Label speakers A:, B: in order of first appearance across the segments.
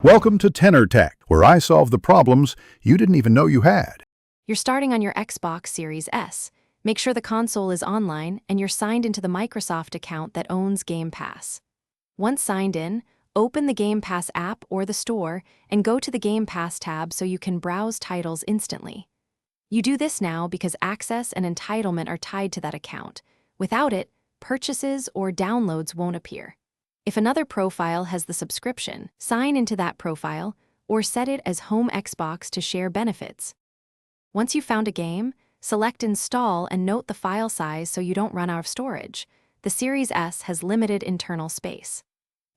A: Welcome to Tenor Tech, where I solve the problems you didn't even know you had.
B: You're starting on your Xbox Series S. Make sure the console is online and you're signed into the Microsoft account that owns Game Pass. Once signed in, open the Game Pass app or the store and go to the Game Pass tab so you can browse titles instantly. You do this now because access and entitlement are tied to that account. Without it, purchases or downloads won't appear. If another profile has the subscription, sign into that profile or set it as Home Xbox to share benefits. Once you've found a game, select Install and note the file size so you don't run out of storage. The Series S has limited internal space.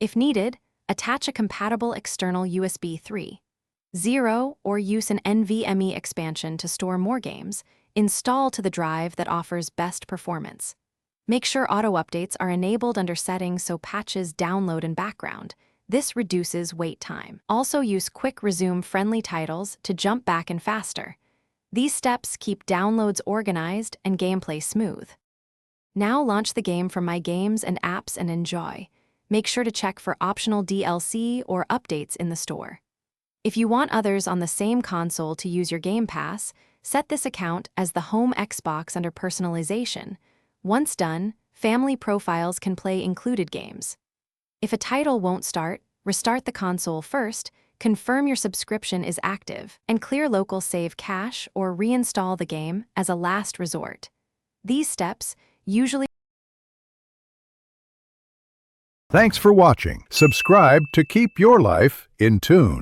B: If needed, attach a compatible external USB 3.0 or use an NVMe expansion to store more games. Install to the drive that offers best performance. Make sure auto-updates are enabled under Settings so patches download in background. This reduces wait time. Also use Quick Resume friendly titles to jump back in faster. These steps keep downloads organized and gameplay smooth. Now launch the game from My Games and Apps and enjoy. Make sure to check for optional DLC or updates in the store. If you want others on the same console to use your Game Pass, set this account as the Home Xbox under Personalization. Once done, family profiles can play included games. If a title won't start, restart the console first, confirm your subscription is active, and clear local save cache or reinstall the game as a last resort. These steps usually...
A: Thanks for watching. Subscribe to keep your life in tune.